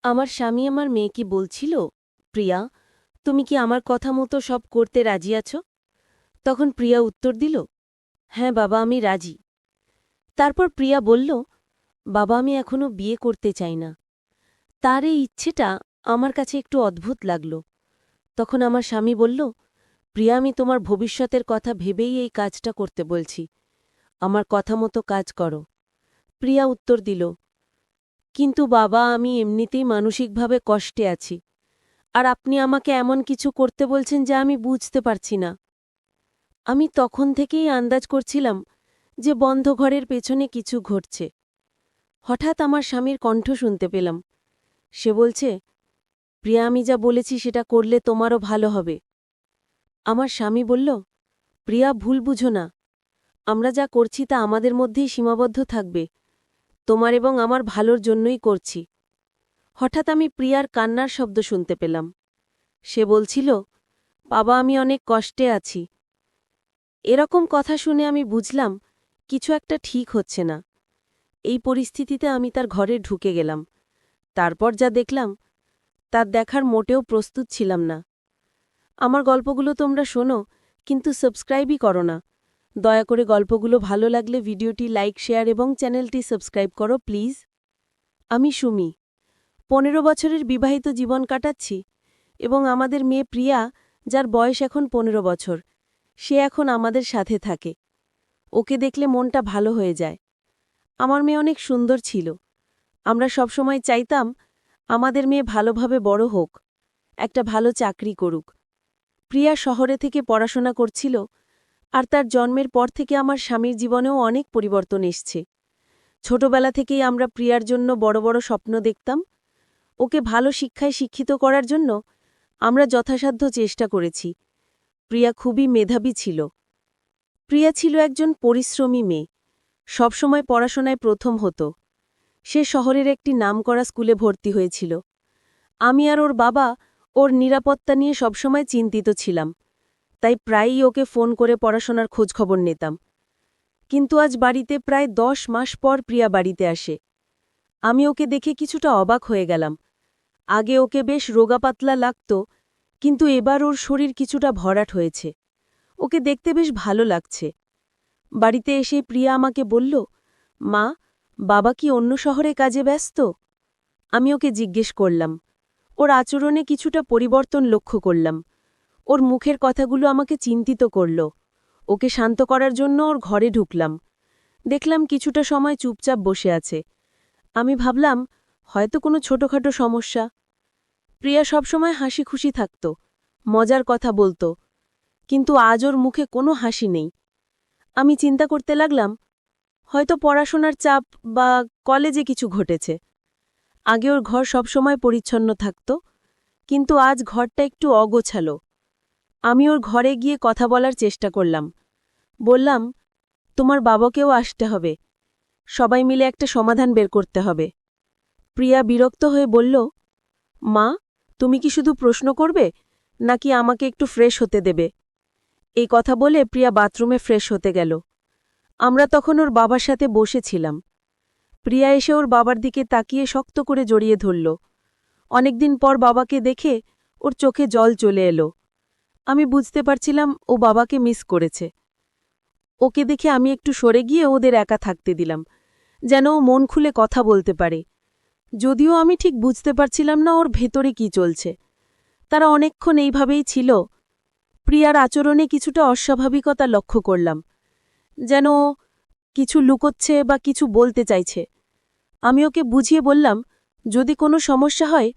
আমার স্বামী আমার মেয়েকে বলছিল, প্রিয়া, তুমি কি আমার কথা মতো সব করতে রাজি আছো? তখন প্রিয়া উত্তর দিল, হ্যাঁ বাবা, আমি রাজি। তারপর প্রিয়া বলল, বাবা, আমি এখনো বিয়ে করতে চাই না। তার এই ইচ্ছেটা আমার কাছে একটু অদ্ভুত লাগল। তখন আমার স্বামী বলল, প্রিয়া, আমি তোমার ভবিষ্যতের কথা ভেবেই এই কাজটা করতে বলছি। আমার কথা মতো কাজ করো। প্রিয়া উত্তর দিল, কিন্তু বাবা, আমি এমনিতেই মানসিকভাবে কষ্টে আছি। আর আপনি আমাকে এমন কিছু করতে বলছেন যা আমি বুঝতে পারছি না। আমি তখন থেকেই আন্দাজ করছিলাম যে বন্ধ ঘরের পেছনে কিছু ঘটছে। হঠাৎ আমার স্বামীর কণ্ঠ শুনতে পেলাম। সে বলছে, প্রিয়া, আমি যা বলেছি সেটা করলে তোমারও ভালো হবে। আমার স্বামী বলল, প্রিয়া, ভুল বুঝো না। আমরা যা করছি তা আমাদের মধ্যেই সীমাবদ্ধ থাকবে। তোমার এবং আমার ভালোর জন্যই করছি। হঠাৎ আমি প্রিয়ার কান্নার শব্দ শুনতে পেলাম। সে বলছিল, বাবা, আমি অনেক কষ্টে আছি। এরকম কথা শুনে আমি বুঝলাম কিছু একটা ঠিক হচ্ছে না। এই পরিস্থিতিতে আমি তার ঘরে ঢুকে গেলাম। তারপর যা দেখলাম তার দেখার মোটেও প্রস্তুত ছিলাম না। আমার গল্পগুলো তোমরা শোনো, কিন্তু সাবস্ক্রাইবই করো না। দয়া করে গল্পগুলো ভালো লাগলে ভিডিওটি লাইক, শেয়ার এবং চ্যানেলটি সাবস্ক্রাইব করো প্লিজ। আমি সুমি, ১৫ বছরের বিবাহিত জীবন কাটাচ্ছি এবং আমাদের মেয়ে প্রিয়া, যার বয়স এখন ১৫ বছর, সে এখন আমাদের সাথে থাকে। ওকে দেখলে মনটা ভালো হয়ে যায়। আমার মেয়ে অনেক সুন্দর ছিল। আমরা সবসময় চাইতাম আমাদের মেয়ে ভালোভাবে বড় হোক, একটা ভালো চাকরি করুক। প্রিয়া শহরে থেকে পড়াশোনা করছিল, আর তার জন্মের পর থেকে আমার স্বামীর জীবনেও অনেক পরিবর্তন এসছে। ছোটবেলা থেকেই আমরা প্রিয়ার জন্য বড় বড় স্বপ্ন দেখতাম। ওকে ভালো শিক্ষায় শিক্ষিত করার জন্য আমরা যথাসাধ্য চেষ্টা করেছি। প্রিয়া খুবই মেধাবী ছিল। প্রিয়া ছিল একজন পরিশ্রমী মেয়ে। সবসময় পড়াশোনায় প্রথম হতো। সে শহরের একটি নামকরা স্কুলে ভর্তি হয়েছিল। আমি আর ওর বাবা ওর নিরাপত্তা নিয়ে সবসময় চিন্তিত ছিলাম, তাই প্রায়ই ওকে ফোন করে পড়াশোনার খোঁজখবর নিতাম। কিন্তু আজ বাড়িতে প্রায় ১০ মাস পর প্রিয়া বাড়িতে আসে। আমি ওকে দেখে কিছুটা অবাক হয়ে গেলাম। আগে ওকে বেশ রোগাপাতলা লাগত, কিন্তু এবার ওর শরীর কিছুটা ভরাট হয়েছে। ওকে দেখতে বেশ ভালো লাগছে। বাড়িতে এসে প্রিয়া আমাকে বলল, মা, বাবা কি অন্য শহরে কাজে ব্যস্ত? আমি ওকে জিজ্ঞেস করলাম। ওর আচরণে কিছুটা পরিবর্তন লক্ষ্য করলাম। ওর মুখের কথাগুলো আমাকে চিন্তিত করল। ওকে শান্ত করার জন্য ওর ঘরে ঢুকলাম। দেখলাম কিছুটা সময় চুপচাপ বসে আছে। আমি ভাবলাম হয়তো কোনো ছোটখাটো সমস্যা। প্রিয়া সবসময় হাসি খুশি থাকত, মজার কথা বলত, কিন্তু আজ ওর মুখে কোনো হাসি নেই। আমি চিন্তা করতে লাগলাম, হয়তো পড়াশোনার চাপ বা কলেজে কিছু ঘটেছে। আগে ওর ঘর সবসময় পরিচ্ছন্ন থাকত, কিন্তু আজ ঘরটা একটু অগোছালো। আমি ওর ঘরে গিয়ে কথা বলার চেষ্টা করলাম। বললাম, তোমার বাবাকেও আসতে হবে। সবাই মিলে একটা সমাধান বের করতে হবে। প্রিয়া বিরক্ত হয়ে বলল, মা, তুমি কি শুধু প্রশ্ন করবে, নাকি আমাকে একটু ফ্রেশ হতে দেবে? এই কথা বলে প্রিয়া বাথরুমে ফ্রেশ হতে গেল। আমরা তখন ওর বাবার সাথে বসেছিলাম। প্রিয়া এসে ওর বাবার দিকে তাকিয়ে শক্ত করে জড়িয়ে ধরল। অনেকদিন পর বাবাকে দেখে ওর চোখে জল চলে এলো। আমি বুঝতে পারছিলাম ও বাবাকে মিস করেছে। ওকে দেখে আমি একটু সরে গিয়ে ওদের একা থাকতে দিলাম, যেন ও মন খুলে কথা বলতে পারে। যদিও আমি ঠিক বুঝতে পারছিলাম না ওর ভেতরে কি চলছে। তারা অনেকক্ষণ এইভাবেই ছিল। প্রিয়ার আচরণে কিছুটা অস্বাভাবিকতা লক্ষ্য করলাম, যেন ও কিছু লুকোচ্ছে বা কিছু বলতে চাইছে। আমি ওকে বুঝিয়ে বললাম, যদি কোনো সমস্যা হয়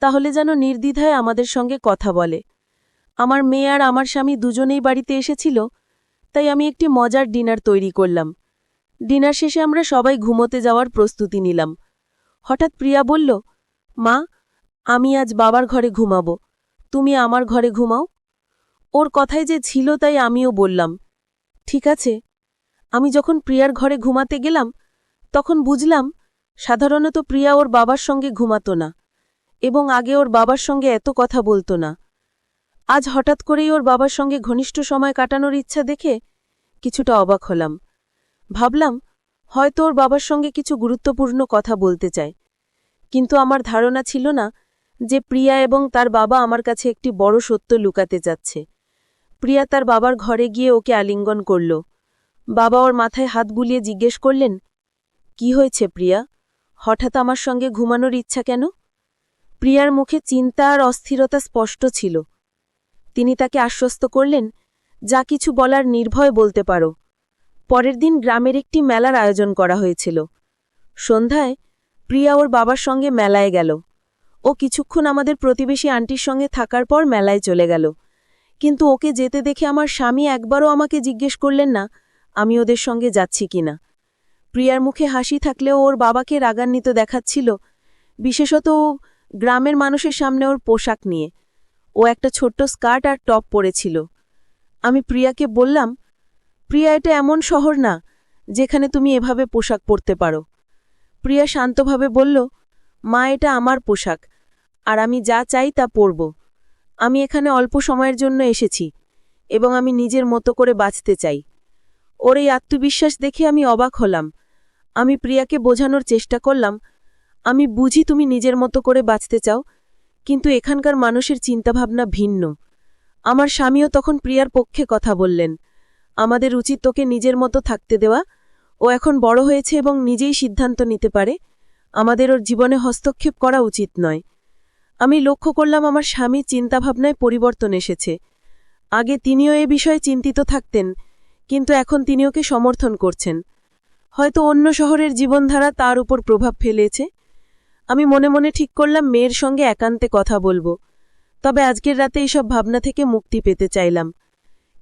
তাহলে যেন নির্দ্বিধায় আমাদের সঙ্গে কথা বলে। আমার মেয়ে আর আমার স্বামী দুজনেই বাড়িতে এসেছিল, তাই আমি একটি মজার ডিনার তৈরি করলাম। ডিনার শেষে আমরা সবাই ঘুমোতে যাওয়ার প্রস্তুতি নিলাম। হঠাৎ প্রিয়া বলল, মা, আমি আজ বাবার ঘরে ঘুমাবো, তুমি আমার ঘরে ঘুমাও। ওর কথায় যে ছিল তাই আমিও বললাম, ঠিক আছে। আমি যখন প্রিয়ার ঘরে ঘুমাতে গেলাম তখন বুঝলাম সাধারণত প্রিয়া ওর বাবার সঙ্গে ঘুমাত না এবং আগে ওর বাবার সঙ্গে এত কথা বলতো না। আজ হঠাৎ করেই ওর বাবার সঙ্গে ঘনিষ্ঠ সময় কাটানোর ইচ্ছা দেখে কিছুটা অবাক হলাম। ভাবলাম হয়তো ওর বাবার সঙ্গে কিছু গুরুত্বপূর্ণ কথা বলতে চায়। কিন্তু আমার ধারণা ছিল না যে প্রিয়া এবং তার বাবা আমার কাছে একটি বড় সত্য লুকাতে যাচ্ছে। প্রিয়া তার বাবার ঘরে গিয়ে ওকে আলিঙ্গন করল। বাবা ওর মাথায় হাত বুলিয়ে জিজ্ঞেস করলেন, কি হয়েছে প্রিয়া? হঠাৎ আমার সঙ্গে ঘুমানোর ইচ্ছা কেন? প্রিয়ার মুখে চিন্তা আর অস্থিরতা স্পষ্ট ছিল। তিনি তাকে আশ্বস্ত করলেন, যা কিছু বলার নির্ভয় বলতে পারো। পরের দিন গ্রামের একটি মেলার আয়োজন করা হয়েছিল। সন্ধ্যায় প্রিয়া ওর বাবার সঙ্গে মেলায় গেল। ও কিছুক্ষণ আমাদের প্রতিবেশী আন্টির সঙ্গে থাকার পর মেলায় চলে গেল। কিন্তু ওকে যেতে দেখে আমার স্বামী একবারও আমাকে জিজ্ঞেস করলেন না আমি ওদের সঙ্গে যাচ্ছি কিনা। প্রিয়ার মুখে হাসি থাকলেও ওর বাবাকে রাগান্বিত দেখাচ্ছিল, বিশেষত গ্রামের মানুষের সামনে ওর পোশাক নিয়ে। ও একটা ছোট্ট স্কার্ট আর টপ পরেছিল। আমি প্রিয়াকে বললাম, প্রিয়া, এটা এমন শহর না যেখানে তুমি এভাবে পোশাক পরতে পারো। প্রিয়া শান্তভাবে বলল, মা, এটা আমার পোশাক, আর আমি যা চাই তা পরব। আমি এখানে অল্প সময়ের জন্য এসেছি এবং আমি নিজের মতো করে বাঁচতে চাই। ওর এই আত্মবিশ্বাস দেখে আমি অবাক হলাম। আমি প্রিয়াকে বোঝানোর চেষ্টা করলাম, আমি বুঝি তুমি নিজের মতো করে বাঁচতে চাও, কিন্তু এখানকার মানুষের চিন্তাভাবনা ভিন্ন। আমার স্বামীও তখন প্রিয়ার পক্ষে কথা বললেন, আমাদের উচিত তোকে নিজের মতো থাকতে দেওয়া। ও এখন বড় হয়েছে এবং নিজেই সিদ্ধান্ত নিতে পারে। আমাদের ওর জীবনে হস্তক্ষেপ করা উচিত নয়। আমি লক্ষ্য করলাম আমার স্বামীর চিন্তাভাবনায় পরিবর্তন এসেছে। আগে তিনিও এ বিষয়ে চিন্তিত থাকতেন, কিন্তু এখন তিনি ওকে সমর্থন করছেন। হয়তো অন্য শহরের জীবনধারা তার উপর প্রভাব ফেলেছে। আমি মনে মনে ঠিক করলাম মেয়ের সঙ্গে একান্তে কথা বলবো। তবে আজকের রাতে এইসব ভাবনা থেকে মুক্তি পেতে চাইলাম।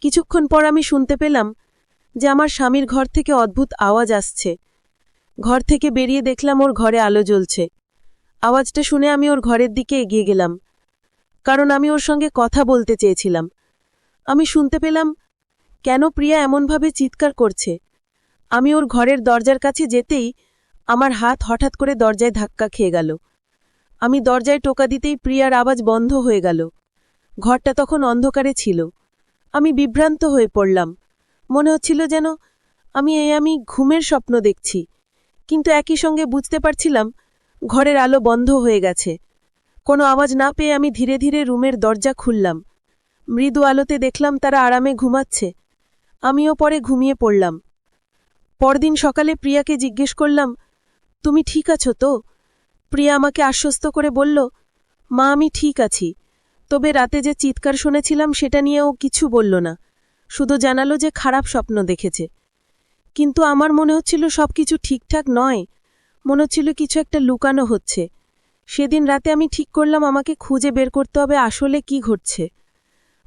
কিছুক্ষণ পর আমি শুনতে পেলাম যে আমার স্বামীর ঘর থেকে অদ্ভুত আওয়াজ আসছে। ঘর থেকে বেরিয়ে দেখলাম ওর ঘরে আলো জ্বলছে। আওয়াজটা শুনে আমি ওর ঘরের দিকে এগিয়ে গেলাম, কারণ আমি ওর সঙ্গে কথা বলতে চেয়েছিলাম। আমি শুনতে পেলাম কেন প্রিয়া এমনভাবে চিৎকার করছে। আমি ওর ঘরের দরজার কাছে যেতেই আমার হাত হঠাৎ করে দরজায় ধাক্কা খেয়ে গেল। আমি দরজায় টোকা দিতেই প্রিয়ার আওয়াজ বন্ধ হয়ে গেল। ঘরটা তখন অন্ধকারে ছিল। আমি বিভ্রান্ত হয়ে পড়লাম। মনে হচ্ছিল যেন আমি ঘুমের স্বপ্ন দেখছি, কিন্তু একই সঙ্গে বুঝতে পারছিলাম ঘরের আলো বন্ধ হয়ে গেছে। কোনো আওয়াজ না পেয়ে আমি ধীরে ধীরে রুমের দরজা খুললাম। মৃদু আলোতে দেখলাম তারা আরামে ঘুমাচ্ছে। আমিও পরে ঘুমিয়ে পড়লাম। পরদিন সকালে প্রিয়াকে জিজ্ঞেস করলাম, তুমি ঠিক আছো তো? প্রিয়া আমাকে আশ্বস্ত করে বলল, মা, আমি ঠিক আছি। তবে রাতে যে চিৎকার শুনেছিলাম সেটা নিয়ে ও কিছু বলল না, শুধু জানালো যে খারাপ স্বপ্ন দেখেছে। কিন্তু আমার মনে হচ্ছিল সবকিছু ঠিকঠাক নয়। মনে হচ্ছিল কিছু একটা লুকানো হচ্ছে। সেদিন রাতে আমি ঠিক করলাম আমাকে খুঁজে বের করতে হবে আসলে কি ঘটছে।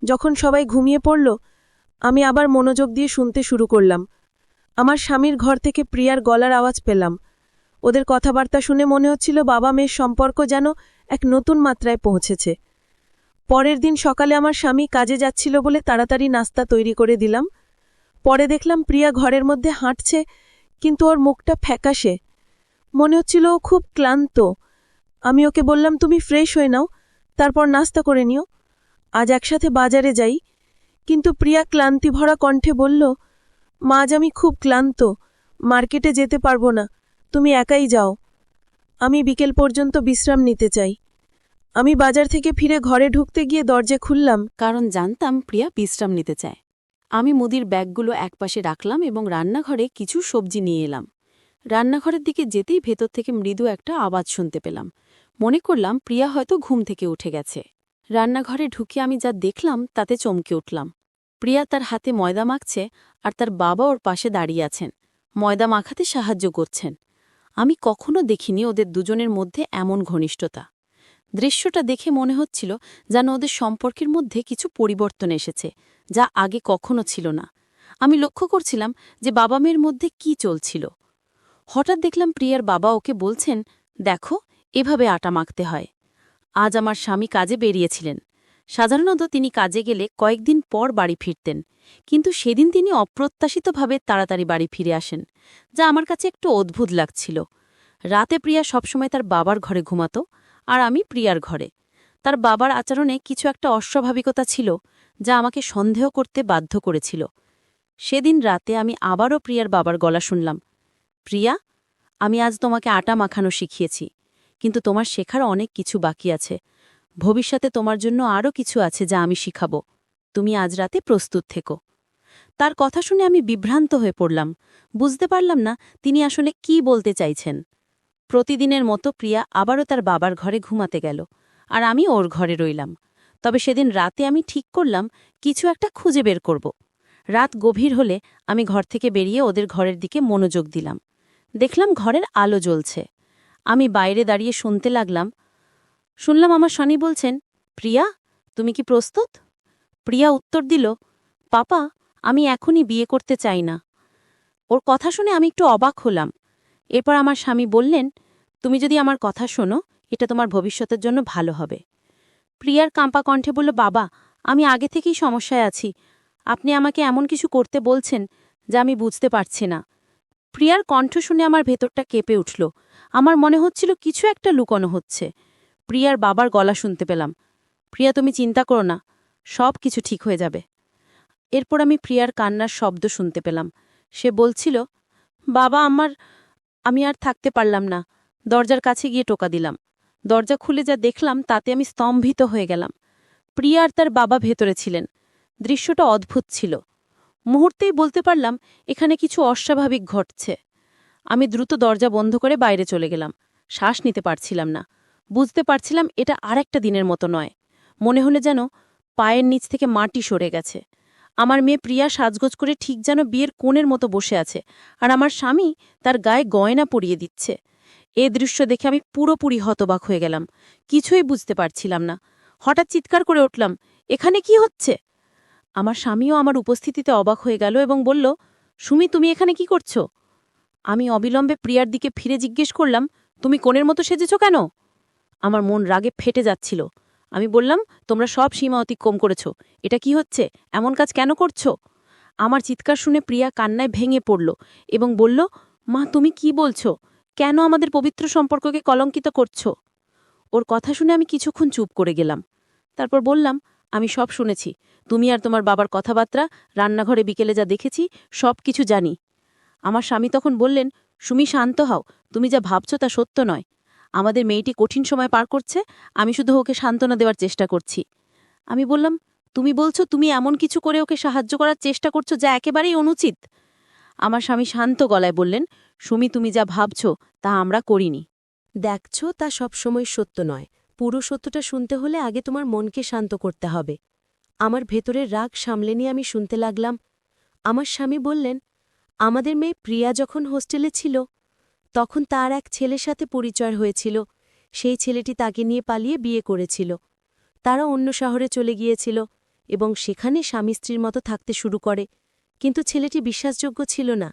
যখন সবাই ঘুমিয়ে পড়ল, আমি আবার মনোযোগ দিয়ে শুনতে শুরু করলাম। আমার স্বামীর ঘর থেকে প্রিয়ার গলার আওয়াজ পেলাম। ওদের কথাবার্তা শুনে মনে হচ্ছিল বাবা মেয়ের সম্পর্ক যেন এক নতুন মাত্রায় পৌঁছেছে। পরের দিন সকালে আমার স্বামী কাজে যাচ্ছিল বলে তাড়াতাড়ি নাস্তা তৈরি করে দিলাম। পরে দেখলাম প্রিয়া ঘরের মধ্যে হাঁটছে, কিন্তু ওর মুখটা ফ্যাকাশে। মনে হচ্ছিল ও খুব ক্লান্ত। আমি ওকে বললাম, তুমি ফ্রেশ হয়ে নাও, তারপর নাস্তা করে নিও, আজ একসাথে বাজারে যাই। কিন্তু প্রিয়া ক্লান্তিভরা কণ্ঠে বলল, মা, আজ আমি খুব ক্লান্ত, মার্কেটে যেতে পারবো না, তুমি একাই যাও। আমি বিকেল পর্যন্ত বিশ্রাম নিতে চাই। আমি বাজার থেকে ফিরে ঘরে ঢুকতে গিয়ে দরজা খুললাম, কারণ জানতাম প্রিয়া বিশ্রাম নিতে চায়। আমি মুদির ব্যাগগুলো একপাশে রাখলাম এবং রান্নাঘরে কিছু সবজি নিয়ে এলাম। রান্নাঘরের দিকে যেতেই ভেতর থেকে মৃদু একটা আওয়াজ শুনতে পেলাম। মনে করলাম প্রিয়া হয়তো ঘুম থেকে উঠে গেছে। রান্নাঘরে ঢুকে আমি যা দেখলাম তাতে চমকে উঠলাম। প্রিয়া তার হাতে ময়দা মাখছে আর তার বাবা ওর পাশে দাঁড়িয়ে আছেন, ময়দা মাখাতে সাহায্য করছেন। আমি কখনো দেখিনি ওদের দুজনের মধ্যে এমন ঘনিষ্ঠতা। দৃশ্যটা দেখে মনে হচ্ছিল যেন ওদের সম্পর্কের মধ্যে কিছু পরিবর্তন এসেছে, যা আগে কখনো ছিল না। আমি লক্ষ্য করছিলাম যে বাবা মেয়ের মধ্যে কি চলছিল। হঠাৎ দেখলাম প্রিয়ার বাবা ওকে বলছেন, দেখো, এভাবে আটা মাখতে হয়। আজ আমার স্বামী কাজে বেরিয়েছিলেন। সাধারণত তিনি কাজে গেলে কয়েকদিন পর বাড়ি ফিরতেন, কিন্তু সেদিন তিনি অপ্রত্যাশিতভাবে তাড়াতাড়ি বাড়ি ফিরে আসেন, যা আমার কাছে একটু অদ্ভুত লাগছিল। রাতে প্রিয়া সবসময় তার বাবার ঘরে ঘুমাত, আর আমি প্রিয়ার ঘরে। তার বাবার আচরণে কিছু একটা অস্বাভাবিকতা ছিল, যা আমাকে সন্দেহ করতে বাধ্য করেছিল। সেদিন রাতে আমি আবারও প্রিয়ার বাবার গলা শুনলাম, প্রিয়া, আমি আজ তোমাকে আটা মাখানো শিখিয়েছি, কিন্তু তোমার শেখার অনেক কিছু বাকি আছে। ভবিষ্যতে তোমার জন্য আরও কিছু আছে যা আমি শিখাবো। তুমি আজ রাতে প্রস্তুত থেকো। তার কথা শুনে আমি বিভ্রান্ত হয়ে পড়লাম। বুঝতে পারলাম না তিনি আসলে কি বলতে চাইছেন। প্রতিদিনের মতো প্রিয়া আবারও তার বাবার ঘরে ঘুমাতে গেল, আর আমি ওর ঘরে রইলাম। তবে সেদিন রাতে আমি ঠিক করলাম কিছু একটা খুঁজে বের করব। রাত গভীর হলে আমি ঘর থেকে বেরিয়ে ওদের ঘরের দিকে মনোযোগ দিলাম। দেখলাম ঘরের আলো জ্বলছে। আমি বাইরে দাঁড়িয়ে শুনলাম আমার স্বামী বলছেন, প্রিয়া, তুমি কি প্রস্তুত? প্রিয়া উত্তর দিল, পাপা, আমি এখনই বিয়ে করতে চাই না। ওর কথা শুনে আমি একটু অবাক হলাম। এরপর আমার স্বামী বললেন, তুমি যদি আমার কথা শোনো, এটা তোমার ভবিষ্যতের জন্য ভালো হবে। প্রিয়ার কাঁপা কণ্ঠে বলল, বাবা, আমি আগে থেকেই সমস্যায় আছি। আপনি আমাকে এমন কিছু করতে বলছেন যা আমি বুঝতে পারছি না। প্রিয়ার কণ্ঠ শুনে আমার ভেতরটা কেঁপে উঠল। আমার মনে হচ্ছিল কিছু একটা লুকোনো হচ্ছে। প্রিয়ার বাবার গলা শুনতে পেলাম, প্রিয়া, তুমি চিন্তা করো না, সব কিছু ঠিক হয়ে যাবে। এরপর আমি প্রিয়ার কান্নার শব্দ শুনতে পেলাম। সে বলছিল, বাবা, আমি আর থাকতে পারলাম না। দরজার কাছে গিয়ে টোকা দিলাম। দরজা খুলে যা দেখলাম তাতে আমি স্তম্ভিত হয়ে গেলাম। প্রিয়া আর তার বাবা ভেতরে ছিলেন। দৃশ্যটা অদ্ভুত ছিল। মুহূর্তেই বলতে পারলাম এখানে কিছু অস্বাভাবিক ঘটছে। আমি দ্রুত দরজা বন্ধ করে বাইরে চলে গেলাম। শ্বাস নিতে পারছিলাম না। বুঝতে পারছিলাম এটা আরেকটা দিনের মতো নয়। মনে হলে যেন পায়ের নিচ থেকে মাটি সরে গেছে। আমার মেয়ে প্রিয়া সাজগোজ করে ঠিক যেন বিয়ের কোণের মতো বসে আছে, আর আমার স্বামী তার গায়ে গয়না পরিয়ে দিচ্ছে। এ দৃশ্য দেখে আমি পুরোপুরি হতবাক হয়ে গেলাম। কিছুই বুঝতে পারছিলাম না। হঠাৎ চিৎকার করে উঠলাম, এখানে কি হচ্ছে? আমার স্বামীও আমার উপস্থিতিতে অবাক হয়ে গেল এবং বলল, সুমি, তুমি এখানে কি করছো? আমি অবিলম্বে প্রিয়ার দিকে ফিরে জিজ্ঞেস করলাম, তুমি কোণের মতো সেজেছ কেন? আমার মন রাগে ফেটে যাচ্ছিল। আমি বললাম, তোমরা সব সীমা অতিক্রম করেছ। এটা কি হচ্ছে? এমন কাজ কেন করছো? আমার চিৎকার শুনে প্রিয়া কান্নায় ভেঙে পড়ল এবং বলল, মা, তুমি কি বলছো? কেন আমাদের পবিত্র সম্পর্ককে কলঙ্কিত করছো? ওর কথা শুনে আমি কিছুক্ষণ চুপ করে গেলাম। তারপর বললাম, আমি সব শুনেছি। তুমি আর তোমার বাবার কথাবার্তা, রান্নাঘরে বিকেলে যা দেখেছি, সব কিছু জানি। আমার স্বামী তখন বললেন, সুমি, শান্ত হও। তুমি যা ভাবছ তা সত্য নয়। আমাদের মেয়েটি কঠিন সময় পার করছে, আমি শুধু ওকে সান্ত্বনা দেওয়ার চেষ্টা করছি। আমি বললাম, তুমি বলছো তুমি এমন কিছু করে ওকে সাহায্য করার চেষ্টা করছো যা একেবারেই অনুচিত? আমার স্বামী শান্ত গলায় বললেন, সুমি, তুমি যা ভাবছ তা আমরা করিনি। দেখছো, তা সবসময় সত্য নয়। পুরো সত্যটা শুনতে হলে আগে তোমার মনকে শান্ত করতে হবে। আমার ভেতরের রাগ সামলে নিয়ে আমি শুনতে লাগলাম। আমার স্বামী বললেন, আমাদের মেয়ে প্রিয়া যখন হোস্টেলে ছিল তখন তার এক ছেলের সাথে পরিচয় হয়েছিল। সেই ছেলেটি তাকে নিয়ে পালিয়ে বিয়ে করেছিল। তারা অন্য শহরে চলে গিয়েছিল এবং সেখানে স্বামী স্ত্রীর মতো থাকতে শুরু করে। কিন্তু ছেলেটি বিশ্বাসযোগ্য ছিল না।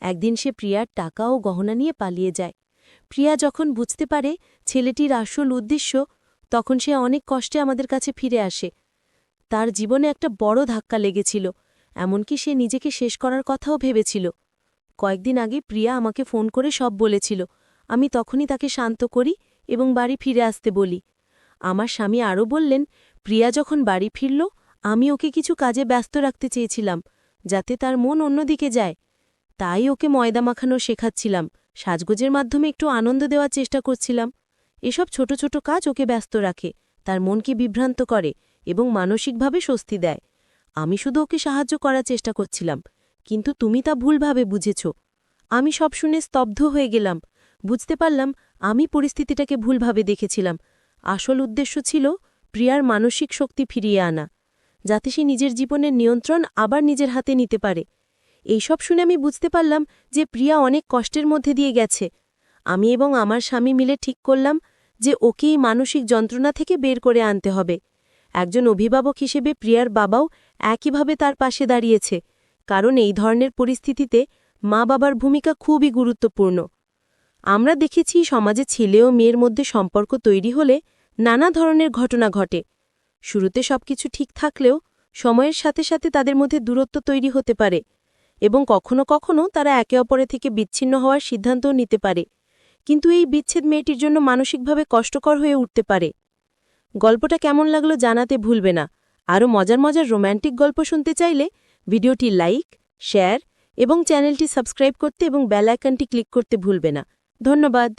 একদিন সে প্রিয়ার টাকা ও গহনা নিয়ে পালিয়ে যায়। প্রিয়া যখন বুঝতে পারে ছেলেটির আসল উদ্দেশ্য, তখন সে অনেক কষ্টে আমাদের কাছে ফিরে আসে। তার জীবনে একটা বড় ধাক্কা লেগেছিল, এমনকি সে নিজেকে শেষ করার কথাও ভেবেছিল। কয়েকদিন আগে প্রিয়া আমাকে ফোন করে সব বলেছিল। আমি তখনই তাকে শান্ত করি এবং বাড়ি ফিরে আসতে বলি। আমার স্বামী আরও বললেন, প্রিয়া যখন বাড়ি ফিরল, আমি ওকে কিছু কাজে ব্যস্ত রাখতে চেয়েছিলাম যাতে তার মন অন্যদিকে যায়। তাই ওকে ময়দা মাখানো শেখাচ্ছিলাম, সাজগোজের মাধ্যমে একটু আনন্দ দেওয়ার চেষ্টা করছিলাম। এসব ছোট ছোট কাজ ওকে ব্যস্ত রাখে, তার মনকে বিভ্রান্ত করে এবং মানসিকভাবে স্বস্তি দেয়। আমি শুধু ওকে সাহায্য করার চেষ্টা করছিলাম, কিন্তু তুমি তা ভুলভাবে বুঝেছ। আমি সব শুনে স্তব্ধ হয়ে গেলাম। বুঝতে পারলাম আমি পরিস্থিতিটাকে ভুলভাবে দেখেছিলাম। আসল উদ্দেশ্য ছিল প্রিয়ার মানসিক শক্তি ফিরিয়ে আনা, যাতে সে নিজের জীবনের নিয়ন্ত্রণ আবার নিজের হাতে নিতে পারে। এইসব শুনে আমি বুঝতে পারলাম যে প্রিয়া অনেক কষ্টের মধ্যে দিয়ে গেছে। আমি এবং আমার স্বামী মিলে ঠিক করলাম যে ওকে এই মানসিক যন্ত্রণা থেকে বের করে আনতে হবে। একজন অভিভাবক হিসেবে প্রিয়ার বাবাও একইভাবে তার পাশে দাঁড়িয়েছে, কারণ এই ধরনের পরিস্থিতিতে মা-বাবার ভূমিকা খুবই গুরুত্বপূর্ণ। আমরা দেখেছি সমাজে ছেলে ও মেয়ের মধ্যে সম্পর্ক তৈরি হলে নানা ধরনের ঘটনা ঘটে। শুরুতে সবকিছু ঠিক থাকলেও সময়ের সাথে সাথে তাদের মধ্যে দূরত্ব তৈরি হতে পারে এবং কখনো কখনো তারা একে অপরের থেকে বিচ্ছিন্ন হওয়ার সিদ্ধান্তও নিতে পারে। কিন্তু এই বিচ্ছেদ মেয়েটির জন্য মানসিকভাবে কষ্টকর হয়ে উঠতে পারে। গল্পটা কেমন লাগলো জানাতে ভুলবে না। আরও মজার মজার রোম্যান্টিক গল্প শুনতে চাইলে ভিডিওটি লাইক, শেয়ার এবং চ্যানেলটি সাবস্ক্রাইব করতে এবং বেল আইকনটি ক্লিক করতে ভুলবে না। ধন্যবাদ।